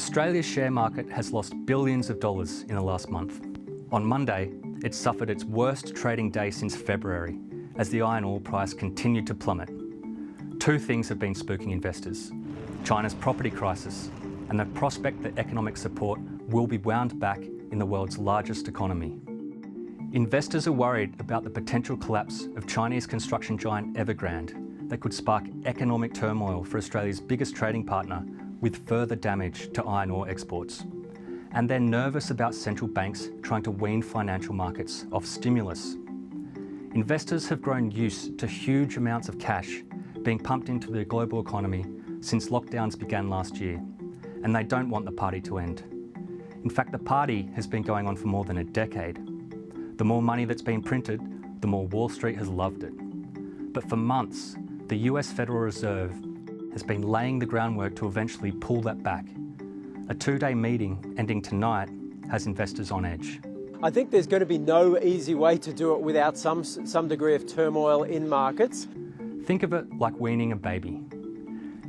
Australia's share market has lost billions of dollars in the last month. On Monday, it suffered its worst trading day since February as the iron ore price continued to plummet. Two things have been spooking investors: China's property crisis and the prospect that economic support will be wound back in the world's largest economy. Investors are worried about the potential collapse of Chinese construction giant Evergrande that could spark economic turmoil for Australia's biggest trading partner, with further damage to iron ore exports. And they're nervous about central banks trying to wean financial markets off stimulus. Investors have grown used to huge amounts of cash being pumped into the global economy since lockdowns began last year, and they don't want the party to end. In fact, the party has been going on for more than a decade. The more money that's been printed, the more Wall Street has loved it. But for months, the US Federal Reserve has been laying the groundwork to eventually pull that back. A two-day meeting ending tonight has investors on edge. I think there's going to be no easy way to do it without some degree of turmoil in markets. Think of it like weaning a baby.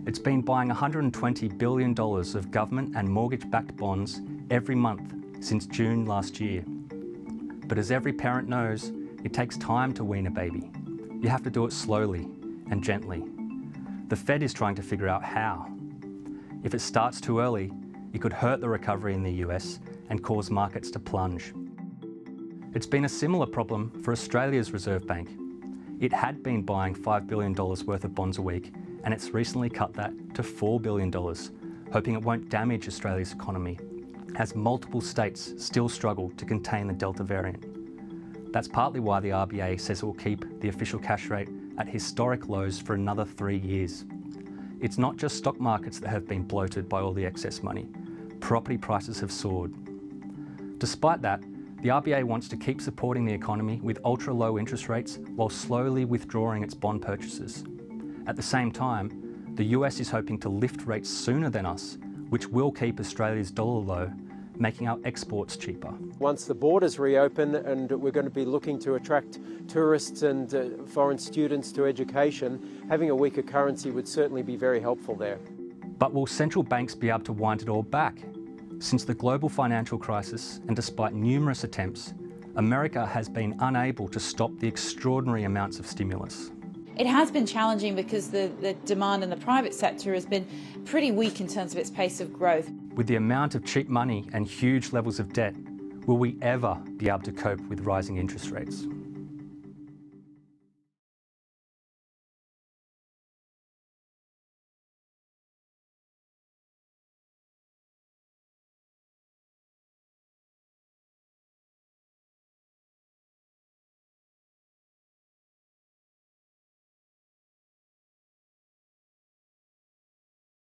It's been buying $120 billion of government and mortgage-backed bonds every month since June last year. But as every parent knows, it takes time to wean a baby. You have to do it slowly and gently. The Fed is trying to figure out how. If it starts too early, it could hurt the recovery in the US and cause markets to plunge. It's been a similar problem for Australia's Reserve Bank. It had been buying $5 billion worth of bonds a week, and it's recently cut that to $4 billion, hoping it won't damage Australia's economy, as multiple states still struggle to contain the Delta variant. That's partly why the RBA says it will keep the official cash rate at historic lows for another 3 years. It's not just stock markets that have been bloated by all the excess money. Property prices have soared. Despite that, the RBA wants to keep supporting the economy with ultra-low interest rates while slowly withdrawing its bond purchases. At the same time, the US is hoping to lift rates sooner than us, which will keep Australia's dollar low, making our exports cheaper. Once the borders reopen and we're going to be looking to attract tourists and foreign students to education, having a weaker currency would certainly be very helpful there. But will central banks be able to wind it all back? Since the global financial crisis, and despite numerous attempts, America has been unable to stop the extraordinary amounts of stimulus. It has been challenging because the demand in the private sector has been pretty weak in terms of its pace of growth. With the amount of cheap money and huge levels of debt, will we ever be able to cope with rising interest rates?